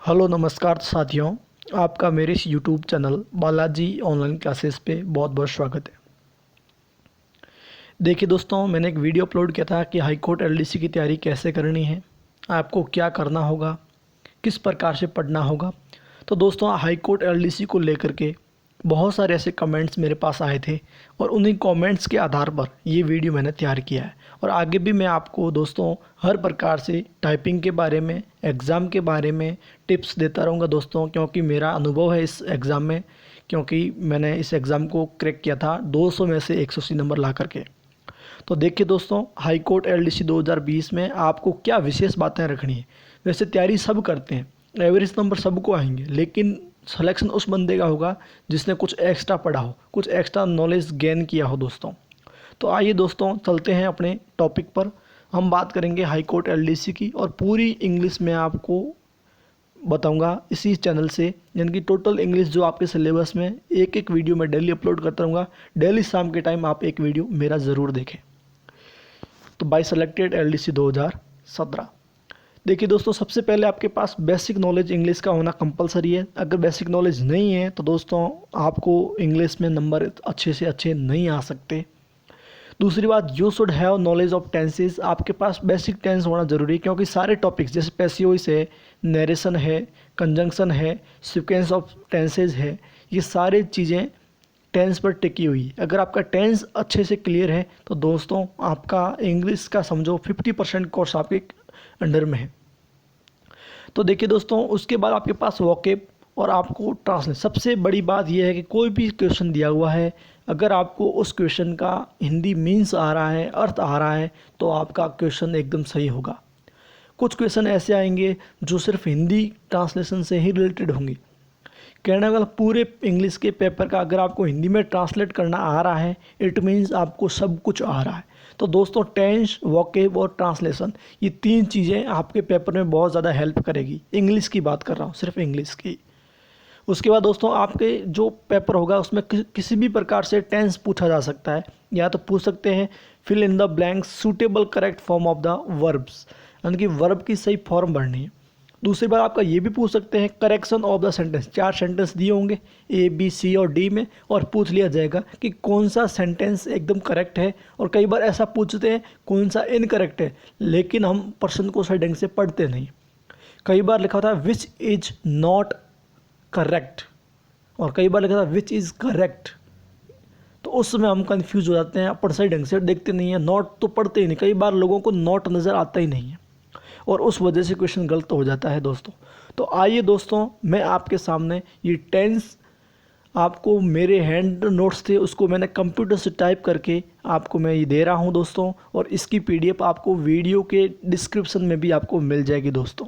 Hello नमस्कार साथियों। आपका मेरे इस YouTube channel Balaji online classes पे बहुत बहुत स्वागत है। देखिए दोस्तों, मैंने एक वीडियो अपलोड किया था कि हाई कोर्ट एलडीसी की तैयारी कैसे करनी है, आपको क्या करना होगा, किस प्रकार से पढ़ना होगा। तो दोस्तों, हाई कोर्ट एलडीसी को लेकर के बहुत सारे ऐसे कमेंट्स मेरे पास आए थे और उन्हीं कमेंट्स के आधार पर ये वीडियो मैंने तैयार किया है। और आगे भी मैं आपको दोस्तों हर प्रकार से टाइपिंग के बारे में, एग्ज़ाम के बारे में टिप्स देता रहूँगा दोस्तों, क्योंकि मेरा अनुभव है इस एग्ज़ाम में, क्योंकि मैंने इस एग्ज़ाम को क्रैक किया था 200 में से 180 नंबर ला करके। तो देखिए दोस्तों, हाई कोर्ट एलडीसी 2020 में आपको क्या विशेष बातें रखनी है। वैसे तैयारी सब करते हैं, एवरेज नंबर सबको आएंगे, लेकिन सिलेक्शन उस बंदे का होगा जिसने कुछ एक्स्ट्रा पढ़ा हो, कुछ एक्स्ट्रा नॉलेज गेन किया हो दोस्तों। तो आइए दोस्तों, चलते हैं अपने टॉपिक पर। हम बात करेंगे हाई कोर्ट एलडीसी की और पूरी इंग्लिश में आपको बताऊंगा इसी चैनल से, यानी कि टोटल इंग्लिश जो आपके सिलेबस में एक एक वीडियो मैं डेली अपलोड करता रहूँगा। डेली शाम के टाइम आप एक वीडियो मेरा ज़रूर देखें। तो बाय सेलेक्टेड एलडीसी 2017। देखिए दोस्तों, सबसे पहले आपके पास बेसिक नॉलेज इंग्लिश का होना कंपलसरी है। अगर बेसिक नॉलेज नहीं है तो दोस्तों आपको इंग्लिश में नंबर अच्छे से अच्छे नहीं आ सकते। दूसरी बात, you should have knowledge of tenses. आपके पास बेसिक टेंस होना ज़रूरी है, क्योंकि सारे टॉपिक्स जैसे पैसिवॉइस है, नरेशन है, कंजंक्शन है, सीक्वेंस ऑफ टेंसेज है, ये सारी चीज़ें टेंस पर टिकी हुई है। अगर आपका टेंस अच्छे से क्लियर है तो दोस्तों आपका इंग्लिश का समझो 50% कोर्स आपके अंडर में है। तो देखिए दोस्तों, उसके बाद आपके पास वोकेब और आपको ट्रांसलेट। सबसे बड़ी बात यह है कि कोई भी क्वेश्चन दिया हुआ है, अगर आपको उस क्वेश्चन का हिंदी मीन्स आ रहा है, अर्थ आ रहा है, तो आपका क्वेश्चन एकदम सही होगा। कुछ क्वेश्चन ऐसे आएंगे जो सिर्फ हिंदी ट्रांसलेशन से ही रिलेटेड होंगे। कहने वाला पूरे इंग्लिश के पेपर का अगर आपको हिंदी में ट्रांसलेट करना आ रहा है, इट मीन्स आपको सब कुछ आ रहा है। तो दोस्तों टेंस, वोकेब और ट्रांसलेशन, ये तीन चीज़ें आपके पेपर में बहुत ज़्यादा हेल्प करेगी। इंग्लिश की बात कर रहा हूँ, सिर्फ इंग्लिश की। उसके बाद दोस्तों आपके जो पेपर होगा उसमें किसी भी प्रकार से टेंस पूछा जा सकता है, या तो पूछ सकते हैं fill in the blanks suitable correct form of the verbs, यानी कि वर्ब की सही फॉर्म भरनी है। दूसरी बात आपका ये भी पूछ सकते हैं correction of the sentence. 4 sentence दिए होंगे ए, बी, सी और डी में, और पूछ लिया जाएगा कि कौन सा सेंटेंस एकदम करेक्ट है। और कई बार ऐसा पूछते हैं कौन सा इनकरेक्ट है, लेकिन हम प्रश्न को सही ढंग से पढ़ते नहीं। कई बार लिखा होता है विच इज नॉट करेक्ट, और कई बार लिखा था विच इज़ करेक्ट। तो उस समय हम कंफ्यूज हो जाते हैं, अपन सही ढंग से देखते नहीं है, नॉट तो पढ़ते ही नहीं। कई बार लोगों को नॉट नज़र आता ही नहीं है और उस वजह से क्वेश्चन गलत हो जाता है दोस्तों। तो आइए दोस्तों, मैं आपके सामने ये टेंस, आपको मेरे हैंड नोट्स थे उसको मैंने कंप्यूटर से टाइप करके आपको मैं ये दे रहा हूँ दोस्तों, और इसकी पीडीएफ आपको वीडियो के डिस्क्रिप्शन में भी आपको मिल जाएगी दोस्तों।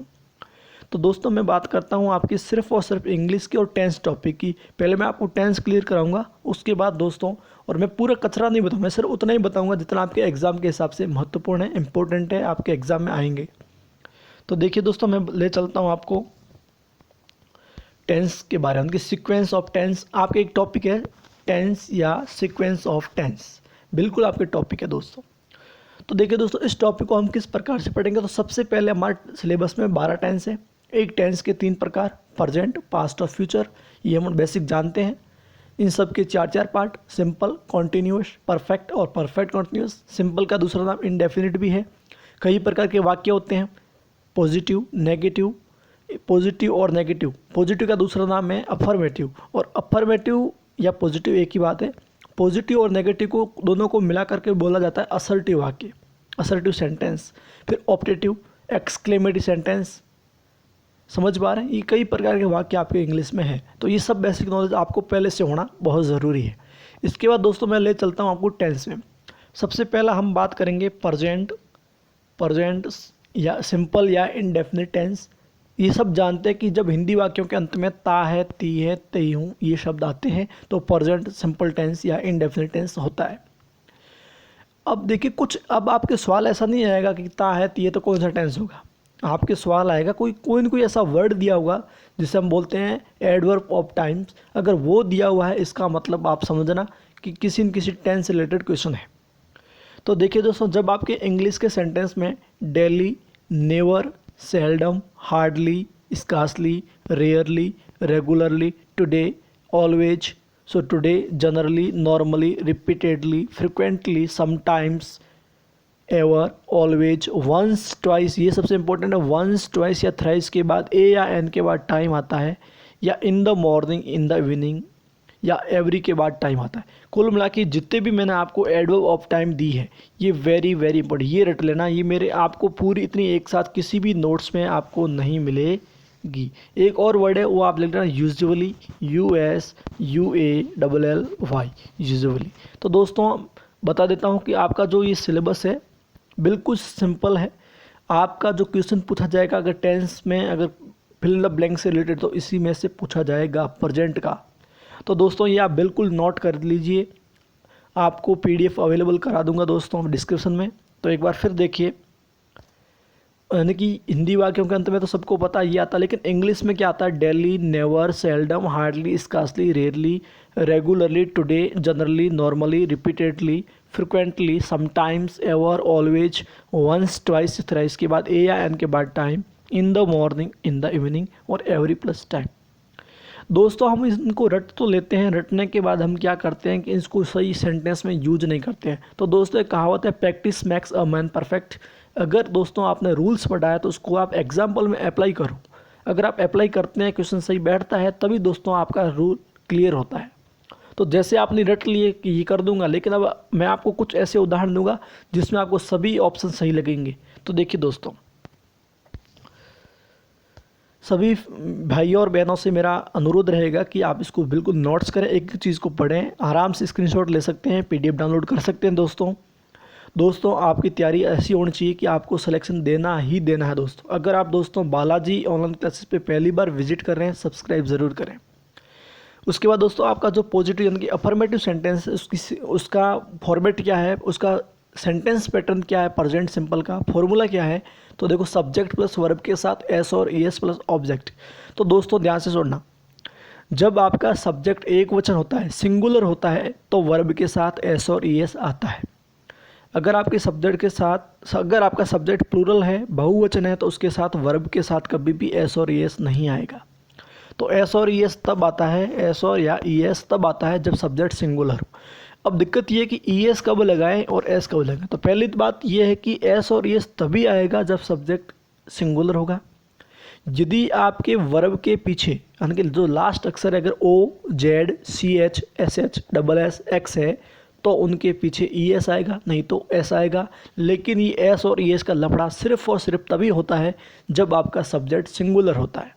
तो दोस्तों मैं बात करता हूँ आपकी सिर्फ और सिर्फ इंग्लिश की और टेंस टॉपिक की। पहले मैं आपको टेंस क्लियर कराऊंगा, उसके बाद दोस्तों, और मैं पूरा कचरा नहीं बताऊँगा, मैं सिर्फ उतना ही बताऊँगा जितना आपके एग्ज़ाम के हिसाब से महत्वपूर्ण है, इंपॉर्टेंट है, आपके एग्ज़ाम में आएंगे। तो देखिए दोस्तों, मैं ले चलता हूँ आपको टेंस के बारे में, उनकी सीक्वेंस ऑफ टेंस। आपके एक टॉपिक है टेंस या सीक्वेंस ऑफ टेंस, बिल्कुल आपके टॉपिक है दोस्तों। तो देखिए दोस्तों, इस टॉपिक को हम किस प्रकार से पढ़ेंगे। तो सबसे पहले हमारे सिलेबस में 12 टेंस है। एक टेंस के 3 प्रकार, प्रेजेंट, पास्ट और फ्यूचर, ये हम बेसिक जानते हैं। इन सब के 4 पार्ट, सिंपल, कॉन्टीन्यूअस, परफेक्ट और परफेक्ट कॉन्टीन्यूअस। सिंपल का दूसरा नाम इंडेफिनिट भी है। कई प्रकार के वाक्य होते हैं, पॉजिटिव, नेगेटिव, पॉजिटिव और नेगेटिव। पॉजिटिव का दूसरा नाम है अफर्मेटिव, और अफर्मेटिव या पॉजिटिव एक ही बात है। पॉजिटिव और नेगेटिव को दोनों को मिला करके बोला जाता है असर्टिव वाक्य, असर्टिव सेंटेंस। फिर ऑप्टेटिव, एक्सक्लेमेटरी सेंटेंस। समझ पा रहे हैं, ये कई प्रकार के वाक्य आपके इंग्लिश में है। तो ये सब बेसिक नॉलेज आपको पहले से होना बहुत ज़रूरी है। इसके बाद दोस्तों मैं ले चलता हूँ आपको टेंस में। सबसे पहला हम बात करेंगे प्रेजेंट, प्रेजेंट या सिंपल या इंडेफिनिट टेंस। ये सब जानते हैं कि जब हिंदी वाक्यों के अंत में ता है, ती है, तई हूँ ये शब्द आते हैं तो प्रेजेंट सिंपल टेंस या इंडेफिनिट टेंस होता है। अब देखिए कुछ, अब आपके सवाल ऐसा नहीं आएगा कि ता है, ती है तो कौन सा टेंस होगा। आपके सवाल आएगा कोई न कोई ऐसा वर्ड दिया होगा जिसे हम बोलते हैं एडवर्ब ऑफ टाइम्स। अगर वो दिया हुआ है, इसका मतलब आप समझना कि किसी न किसी टेंस से रिलेटेड क्वेश्चन है। तो देखिए दोस्तों, जब आपके इंग्लिश के सेंटेंस में daily, never, seldom, hardly, scarcely, rarely, regularly, today, always. So today, generally, normally, repeatedly, frequently, sometimes, ever, always, once, twice, ये सबसे इंपॉर्टेंट है। वंस, ट्वाइस या थ्राइस के बाद ए या एन के बाद टाइम आता है, या इन the morning, in the evening, या एवरी के बाद टाइम आता है। कुल मिला के जितने भी मैंने आपको एडवर्ब ऑफ टाइम दी है ये वेरी वेरी इंपॉर्टेंट, ये रट लेना। ये मेरे आपको पूरी इतनी एक साथ किसी भी नोट्स में आपको नहीं मिलेगी। एक और वर्ड है वो आप लिख लेना, यूजुअली, USUALLY, यूजुअली। तो दोस्तों बता देता हूँ कि आपका जो ये सिलेबस है बिल्कुल सिंपल है। आपका जो क्वेश्चन पूछा जाएगा अगर टेंस में, अगर फिल द ब्लैंक से रिलेटेड, तो इसी में से पूछा जाएगा प्रेजेंट का। तो दोस्तों ये आप बिल्कुल नोट कर लीजिए, आपको PDF अवेलेबल करा दूंगा दोस्तों डिस्क्रिप्शन में। तो एक बार फिर देखिए, यानी कि हिंदी वाक्यों के अंत में तो सबको पता ये आता है, लेकिन इंग्लिश में क्या आता है? Daily, never, seldom, hardly, scarcely, rarely, regularly, today, generally, normally, repeatedly, frequently, sometimes, ever, always, once, twice, thrice के बाद ए या एन के बाद time, in the morning, in the evening और एवरी प्लस टाइम। दोस्तों हम इनको रट तो लेते हैं, रटने के बाद हम क्या करते हैं कि इसको सही सेंटेंस में यूज नहीं करते हैं। तो दोस्तों एक कहावत है, practice makes a man perfect. अगर दोस्तों आपने रूल्स पढ़ा है तो उसको आप एग्जाम्पल में अप्लाई करो। अगर आप अप्लाई करते हैं, क्वेश्चन सही बैठता है, तभी दोस्तों आपका रूल क्लियर होता है। तो जैसे आपने रट लिए कि ये कर दूंगा, लेकिन अब मैं आपको कुछ ऐसे उदाहरण दूंगा जिसमें आपको सभी ऑप्शन सही लगेंगे। तो देखिए दोस्तों, सभी भाइयों और बहनों से मेरा अनुरोध रहेगा कि आप इसको बिल्कुल नोट्स करें, एक चीज़ को पढ़ें, आराम से स्क्रीनशॉट ले सकते हैं, PDF डाउनलोड कर सकते हैं। दोस्तों आपकी तैयारी ऐसी होनी चाहिए कि आपको सिलेक्शन देना ही देना है। दोस्तों अगर आप दोस्तों बालाजी ऑनलाइन क्लासेस पे पहली बार विजिट कर रहे हैं, सब्सक्राइब ज़रूर करें। उसके बाद दोस्तों आपका जो पॉजिटिव यानी कि अफर्मेटिव सेंटेंस है उसका फॉर्मेट क्या है, उसका सेंटेंस पैटर्न क्या है, प्रेजेंट सिंपल का फॉर्मूला क्या है। तो देखो, सब्जेक्ट प्लस वर्ब के साथ एस और ES प्लस ऑब्जेक्ट। तो दोस्तों ध्यान से सुनना, जब आपका सब्जेक्ट एक वचन होता है, सिंगुलर होता है, तो वर्ब के साथ एस और ES आता है। अगर आपके सब्जेक्ट के साथ, अगर आपका सब्जेक्ट प्लूरल है, बहुवचन है, तो उसके साथ वर्ब के साथ कभी भी एस और ES नहीं आएगा। तो एस और ES तब आता है, एस और या ES तब आता है जब सब्जेक्ट सिंगुलर हो। अब दिक्कत ये है कि ES कब लगाएं और S कब लगाएं। तो पहली बात ये है कि S और ES तभी आएगा जब सब्जेक्ट सिंगुलर होगा। यदि आपके वर्ब के पीछे यानी कि जो लास्ट अक्षर है, अगर O, Z, CH, SH, SS, X है, तो उनके पीछे ES आएगा, नहीं तो S आएगा। लेकिन ये S और ES का लफड़ा सिर्फ और सिर्फ तभी होता है जब आपका सब्जेक्ट सिंगुलर होता है।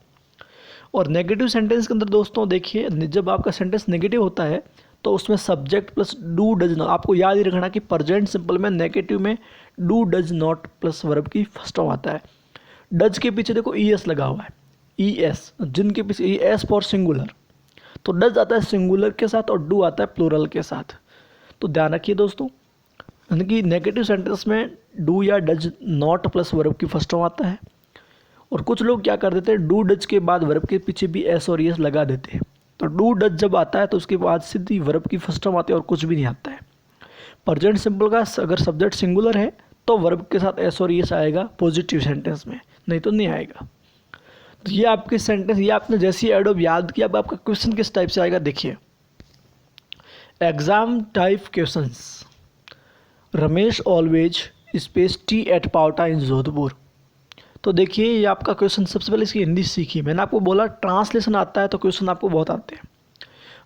और नेगेटिव सेंटेंस के अंदर दोस्तों देखिए, जब आपका सेंटेंस नेगेटिव होता है तो उसमें subject plus do does not, आपको याद ही रखना कि प्रेजेंट सिंपल में नेगेटिव में do does not plus verb की फर्स्ट फॉर्म आता है। डज के पीछे देखो ES लगा हुआ है, ES, जिनके पीछे ES फॉर सिंगुलर। तो डज आता है सिंगुलर के साथ और डू आता है प्लूरल के साथ। तो ध्यान रखिए दोस्तों, यानी कि नेगेटिव सेंटेंस में डू या डज नॉट प्लस वर्ब की फर्स्ट फॉर्म आता है। और कुछ लोग क्या कर देते हैं, डू डज के बाद वर्ब के पीछे भी S और ES लगा देते हैं। तो डू डज जब आता है तो उसके बाद सीधी वर्ब की फर्स्ट फॉर्म आती है और कुछ भी नहीं आता है। प्रेजेंट सिंपल का अगर सब्जेक्ट सिंगुलर है तो वर्ब के साथ S और ES आएगा पॉजिटिव सेंटेंस में, नहीं तो नहीं आएगा। तो ये आपके सेंटेंस, ये आपने जैसी एडवर्ब याद किया, अब आपका क्वेश्चन किस टाइप से आएगा देखिए। Exam type questions, Ramesh always space tea at Pavta in Jodhpur. तो देखिए ये आपका क्वेश्चन, सबसे पहले इसकी हिंदी सीखी। मैंने आपको बोला ट्रांसलेशन आता है तो क्वेश्चन आपको बहुत आते हैं।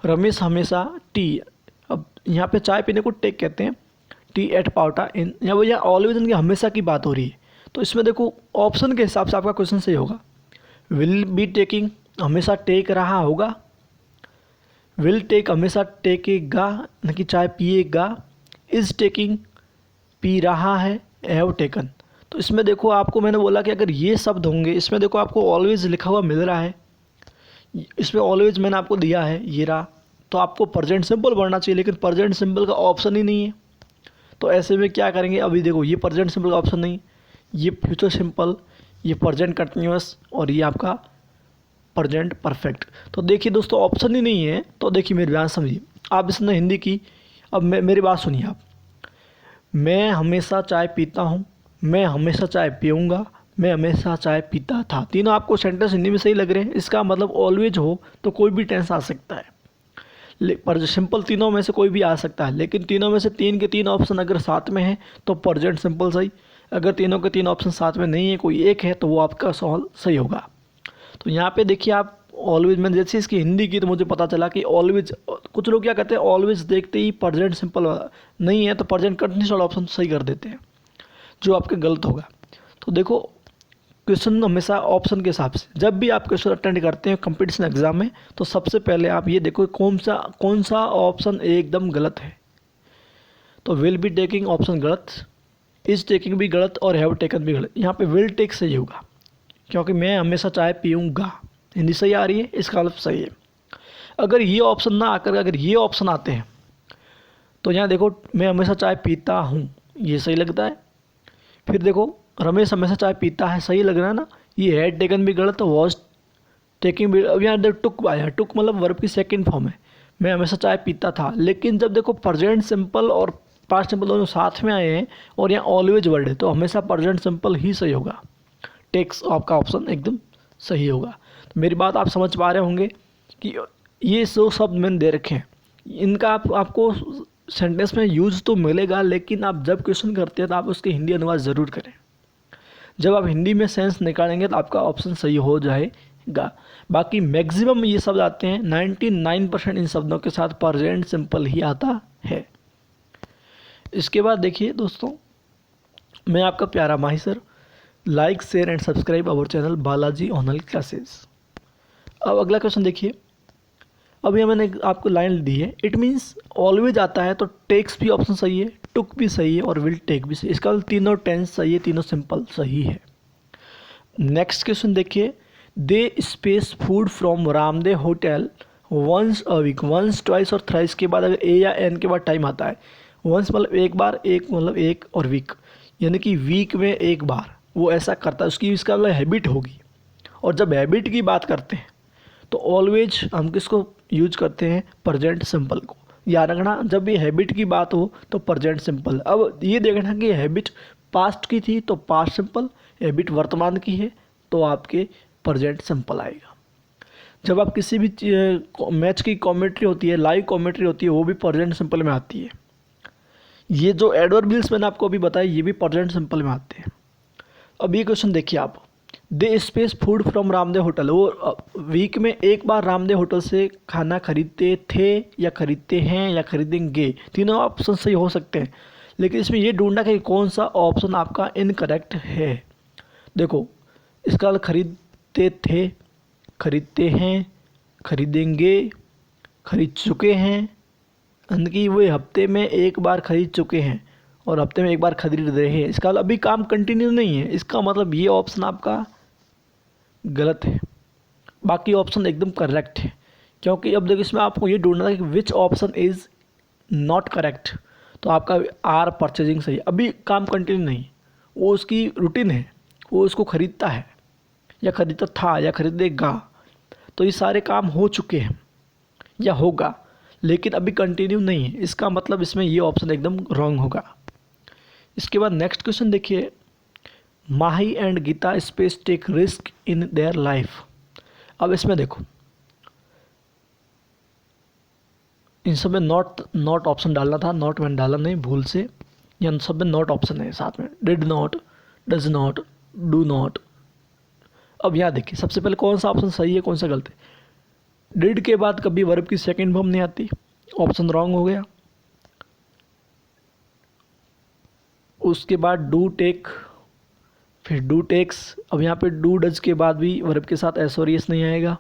रमेश हमेशा टी, अब यहाँ पे चाय पीने को टेक कहते हैं, टी एट पावटा इन, यहाँ ऑलवेज इनकी हमेशा की बात हो रही है। तो इसमें देखो ऑप्शन के हिसाब से आपका क्वेश्चन सही होगा। विल बी टेकिंग, हमेशा टेक रहा होगा। विल टेक, हमेशा टेकेगा न कि चाय पिएगा। इज़ टेकिंग, पी रहा है। Have taken. तो इसमें देखो आपको मैंने बोला कि अगर ये शब्द होंगे, इसमें देखो आपको ऑलवेज लिखा हुआ मिल रहा है, इसमें ऑलवेज मैंने आपको दिया है, ये रहा। तो आपको प्रेजेंट सिंपल पढ़ना चाहिए, लेकिन प्रेजेंट सिंपल का ऑप्शन ही नहीं है। तो ऐसे में क्या करेंगे, अभी देखो ये प्रेजेंट सिंपल का ऑप्शन नहीं, ये फ्यूचर सिंपल, ये प्रेजेंट कंटिन्यूअस और ये आपका प्रेजेंट परफेक्ट। तो देखिए दोस्तों ऑप्शन ही नहीं है। तो देखिए मेरी बात समझिए, आप इसने हिंदी की, अब मेरी बात सुनिए आप। मैं हमेशा चाय पीता हूँ, मैं हमेशा चाय पीऊँगा, मैं हमेशा चाय पीता था। तीनों आपको सेंटेंस हिंदी में सही लग रहे हैं। इसका मतलब ऑलवेज हो तो कोई भी टेंस आ सकता है, पर सिंपल तीनों में से कोई भी आ सकता है। लेकिन तीनों में से तीन के तीन ऑप्शन अगर साथ में है तो प्रेजेंट सिंपल सही। अगर तीनों के तीन ऑप्शन साथ में नहीं है, कोई एक है, तो वो आपका सवाल सही होगा। तो यहाँ पे देखिए आप ऑलवेज, मैंने जैसे इसकी हिंदी की तो मुझे पता चला कि ऑलवेज, कुछ लोग क्या कहते हैं ऑलवेज देखते ही प्रेजेंट सिंपल नहीं है तो प्रेजेंट कंटिन्यूस वाला ऑप्शन सही कर देते हैं, जो आपके गलत होगा। तो देखो क्वेश्चन हमेशा ऑप्शन के हिसाब से, जब भी आप क्वेश्चन अटेंड करते हैं कंपटीशन एग्जाम में, तो सबसे पहले आप ये देखो कौन सा ऑप्शन एकदम गलत है। तो विल बी टेकिंग ऑप्शन गलत, इज टेकिंग भी गलत और हैव टेकन भी गलत। यहाँ पे विल टेक सही होगा, क्योंकि मैं हमेशा चाय पीऊँगा, हिंदी सही आ रही है, इसका मतलब सही है। अगर ये ऑप्शन ना आकर अगर ये ऑप्शन आते हैं तो यहाँ देखो मैं हमेशा चाय पीता हूँ, ये सही लगता है। फिर देखो रमेश हमेशा चाय पीता है, सही लग रहा है ना। ये हैड टेकन भी गलत, वॉज टेकिंग भी। अब यहाँ देखो टुक आया, टुक मतलब वर्ब की सेकंड फॉर्म है, मैं हमेशा चाय पीता था। लेकिन जब देखो प्रेजेंट सिंपल और पास्ट सिंपल दोनों साथ में आए हैं और यहाँ ऑलवेज वर्ड है, तो हमेशा प्रेजेंट सिंपल ही सही होगा। टेक्स आपका ऑप्शन एकदम सही होगा। तो मेरी बात आप समझ पा रहे होंगे कि ये जो शब्द मैंने दे रखे हैं, इनका आपको सेंटेंस में यूज़ तो मिलेगा, लेकिन आप जब क्वेश्चन करते हैं तो आप उसके हिंदी अनुवाद ज़रूर करें। जब आप हिंदी में सेंस निकालेंगे तो आपका ऑप्शन सही हो जाएगा। बाकी मैक्सिमम ये शब्द आते हैं, 99% इन शब्दों के साथ प्रेजेंट सिंपल ही आता है। इसके बाद देखिए दोस्तों, मैं आपका प्यारा Mahi sir, like share and subscribe our channel Balaji online classes. अब अगला क्वेश्चन देखिए, अभी मैंने आपको लाइन दी है, इट मीन्स ऑलवेज आता है तो टेक्स भी ऑप्शन सही है, टुक भी सही है और विल टेक भी सही। इसका तीनों टेंस सही है, तीनों सिंपल सही है। नेक्स्ट क्वेश्चन देखिए, they space food from Ramdev hotel once a week. Once, twice और थ्राइस के बाद अगर ए या एन के बाद टाइम आता है, वंस मतलब एक बार, एक मतलब एक, और वीक यानी कि वीक में एक बार वो ऐसा करता है, उसकी इसका मतलब हैबिट होगी। और जब हैबिट की बात करते हैं तो ऑलवेज हम किसको यूज करते हैं, प्रेजेंट सिंपल को। याद रखना, जब भी हैबिट की बात हो तो प्रेजेंट सिंपल। अब ये देखना कि हैबिट पास्ट की थी तो पास्ट सिंपल, हैबिट वर्तमान की है तो आपके प्रेजेंट सिंपल आएगा। जब आप किसी भी मैच की कमेंट्री होती है, लाइव कमेंट्री होती है, वो भी प्रेजेंट सिंपल में आती है। ये जो एडवर्बियल्स मैंने आपको अभी बताया, ये भी प्रेजेंट सिंपल में आते हैं। अब ये क्वेश्चन देखिए आप, they space food from Ramdev hotel, वो वीक में एक बार रामदेव होटल से खाना खरीदते थे या खरीदते हैं या खरीदेंगे। तीनों ऑप्शन सही हो सकते हैं, लेकिन इसमें ये ढूंढना कि कौन सा ऑप्शन आपका इनकरेक्ट है। देखो इसका खरीदते थे, खरीदते हैं, खरीदेंगे, खरीद चुके हैं, कि वो हफ्ते में एक बार खरीद चुके हैं और हफ्ते में एक बार खरीद रहे हैं। इसका अभी काम कंटिन्यू नहीं है, इसका मतलब ये ऑप्शन आपका गलत है। बाकी ऑप्शन एकदम करेक्ट है, क्योंकि अब देखो इसमें आपको ये ढूंढना है कि which option is not correct. तो आपका आर परचेजिंग सही है, अभी काम कंटिन्यू नहीं, वो उसकी रूटीन है, वो उसको खरीदता है या खरीदता था या खरीदेगा। तो ये सारे काम हो चुके हैं या होगा, लेकिन अभी कंटिन्यू नहीं है। इसका मतलब इसमें ये ऑप्शन एकदम रॉन्ग होगा। इसके बाद नेक्स्ट क्वेश्चन देखिए, Mahi and Gita space take risk in their life. अब इसमें देखो इन सब में नॉट ऑप्शन डालना था, नॉट मैंने डाला नहीं भूल से, या सब में नॉट ऑप्शन है साथ में, did not, does not, do not. अब यहाँ देखिए सबसे पहले कौन सा ऑप्शन सही है कौन सा गलत है। डिड के बाद कभी वर्ब की सेकंड फॉर्म नहीं आती, ऑप्शन रॉन्ग हो गया। उसके बाद डू टेक, फिर डू टेक्स। अब यहाँ पे डू डज के बाद भी वर्ब के साथ एस और एस नहीं आएगा,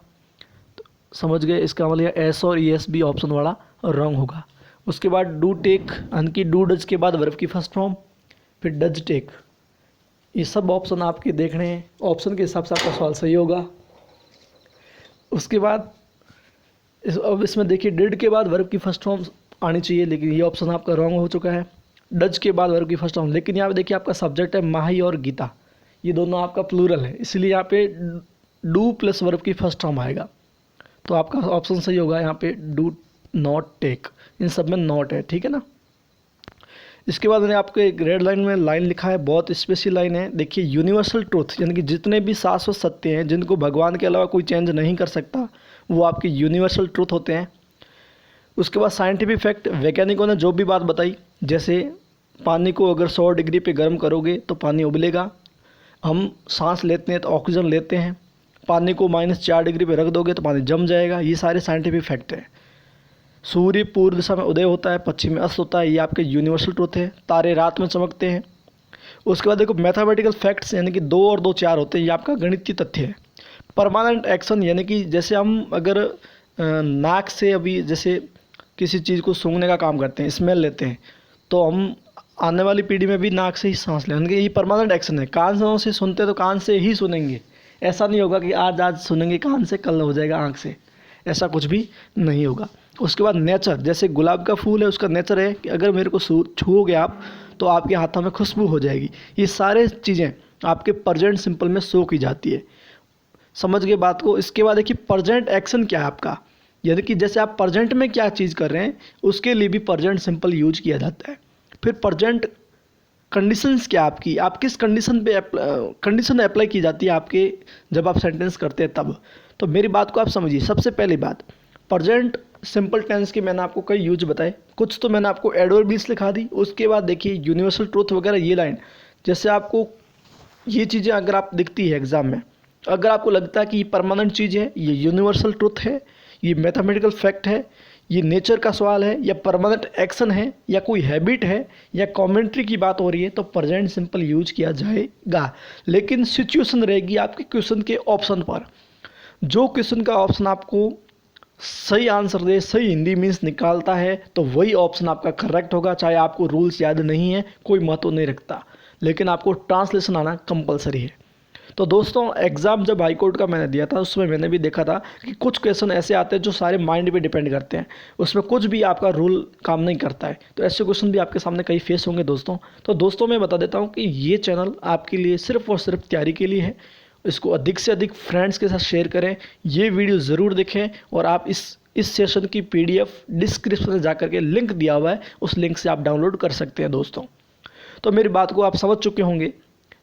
तो समझ गए, इसका मतलब एस और एस भी ऑप्शन वाला रॉन्ग होगा। उसके बाद डू टेक, यानी कि डू डज के बाद वर्ब की फर्स्ट फॉर्म, फिर डज टेक। ये सब ऑप्शन आपके देखने हैं, ऑप्शन के हिसाब से आपका सवाल सही होगा। उसके बाद अब इसमें देखिए डिड के बाद वर्ब की फर्स्ट फॉर्म आनी चाहिए, लेकिन ये ऑप्शन आपका रॉन्ग हो चुका है। डज के बाद वर्ब की फर्स्ट फॉर्म, लेकिन यहाँ पे देखिए आपका सब्जेक्ट है माही और गीता, ये दोनों आपका प्लूरल है, इसलिए यहाँ पे डू प्लस वर्ब की फर्स्ट फॉर्म आएगा, तो आपका ऑप्शन सही होगा यहाँ पे डू नॉट टेक। इन सब में नॉट है, ठीक है ना। इसके बाद मैंने आपको एक रेड लाइन में लाइन लिखा है, बहुत स्पेशल लाइन है। देखिए, यूनिवर्सल ट्रूथ यानी कि जितने भी शाश्वत सत्य हैं जिनको भगवान के अलावा कोई चेंज नहीं कर सकता, वो आपके यूनिवर्सल ट्रूथ होते हैं। उसके बाद साइंटिफिक फैक्ट, वैज्ञानिकों ने जो भी बात बताई, जैसे पानी को अगर 100 डिग्री पे गर्म करोगे तो पानी उबलेगा, हम सांस लेते हैं तो ऑक्सीजन लेते हैं, पानी को -4 डिग्री पे रख दोगे तो पानी जम जाएगा। ये सारे साइंटिफिक फैक्ट हैं। सूर्य पूर्व दिशा में उदय होता है, पश्चिम में अस्त होता है, ये आपके यूनिवर्सल ट्रूथ है। तारे रात में चमकते हैं। उसके बाद देखो मैथमेटिकल फैक्ट्स यानी कि 2 और 2 4 होते हैं, ये आपका गणितीय तथ्य है। परमानेंट एक्शन यानी कि जैसे हम अगर नाक से अभी जैसे किसी चीज़ को सूंघने का काम करते हैं, स्मेल लेते हैं, तो हम आने वाली पीढ़ी में भी नाक से ही सांस लेंगे। ये परमानेंट एक्शन है। कान से सुनते तो कान से ही सुनेंगे, ऐसा नहीं होगा कि आज सुनेंगे कान से, कल हो जाएगा आँख से, ऐसा कुछ भी नहीं होगा। उसके बाद नेचर, जैसे गुलाब का फूल है, उसका नेचर है कि अगर मेरे को छूओगे आप तो आपके हाथों में खुशबू हो जाएगी। ये सारे चीज़ें आपके प्रेजेंट सिंपल में शो की जाती है। समझ गए बात को। इसके बाद देखिए प्रेजेंट एक्शन क्या है आपका, यानी कि जैसे आप प्रेजेंट में क्या चीज़ कर रहे हैं उसके लिए भी प्रेजेंट सिंपल यूज किया जाता है। फिर प्रेजेंट कंडीशंस क्या आपकी, आप किस कंडीशन पे कंडीशन अप्लाई की जाती है आपके जब आप सेंटेंस करते हैं तब। तो मेरी बात को आप समझिए। सबसे पहली बात, प्रेजेंट सिंपल टेंस के मैंने आपको कई यूज बताए, कुछ तो मैंने आपको एडवर्बियल्स लिखा दी। उसके बाद देखिए यूनिवर्सल ट्रूथ वगैरह, ये लाइन, जैसे आपको ये चीज़ें अगर आप दिखती है एग्जाम में, अगर आपको लगता है कि ये परमानेंट चीज़ है, ये यूनिवर्सल ट्रूथ है, ये मैथमेटिकल फैक्ट है, ये नेचर का सवाल है, या परमानेंट एक्शन है, या कोई हैबिट है, या कमेंट्री की बात हो रही है, तो प्रेजेंट सिंपल यूज किया जाएगा। लेकिन सिचुएशन रहेगी आपके क्वेश्चन के ऑप्शन पर। जो क्वेश्चन का ऑप्शन आपको सही आंसर दे, सही हिंदी मीन्स निकालता है, तो वही ऑप्शन आपका करेक्ट होगा। चाहे आपको रूल्स याद नहीं है, कोई महत्व नहीं रखता, लेकिन आपको ट्रांसलेशन आना कंपलसरी है। तो दोस्तों, एग्ज़ाम जब हाई कोर्ट का मैंने दिया था उसमें मैंने भी देखा था कि कुछ क्वेश्चन ऐसे आते हैं जो सारे माइंड पे डिपेंड करते हैं, उसमें कुछ भी आपका रूल काम नहीं करता है। तो ऐसे क्वेश्चन भी आपके सामने कई फेस होंगे दोस्तों। तो दोस्तों, मैं बता देता हूँ कि ये चैनल आपके लिए सिर्फ और सिर्फ तैयारी के लिए है। इसको अधिक से अधिक फ्रेंड्स के साथ शेयर करें, ये वीडियो ज़रूर देखें, और आप इस सेशन की PDF डिस्क्रिप्शन में जाकर के लिंक दिया हुआ है, उस लिंक से आप डाउनलोड कर सकते हैं दोस्तों। तो मेरी बात को आप समझ चुके होंगे।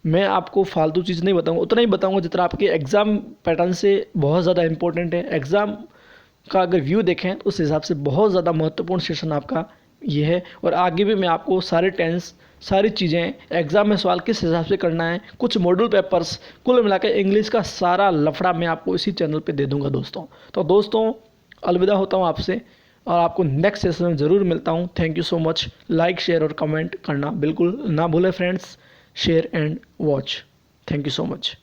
मैं आपको फालतू चीज़ नहीं बताऊंगा, उतना ही बताऊंगा जितना आपके एग्ज़ाम पैटर्न से बहुत ज़्यादा इंपॉर्टेंट है। एग्ज़ाम का अगर व्यू देखें तो उस हिसाब से बहुत ज़्यादा महत्वपूर्ण सेशन आपका ये है। और आगे भी मैं आपको सारे टेंस, सारी चीज़ें, एग्ज़ाम में सवाल किस हिसाब से करना है, कुछ मॉडल पेपर्स, कुल मिलाकर इंग्लिश का सारा लफड़ा मैं आपको इसी चैनल पे दे दूंगा दोस्तों। तो दोस्तों, अलविदा होता हूँ आपसे, और आपको नेक्स्ट सेशन में ज़रूर मिलता हूँ। Thank you so much. Like, share और कमेंट करना बिल्कुल ना भूलें friends. Share and watch. Thank you so much.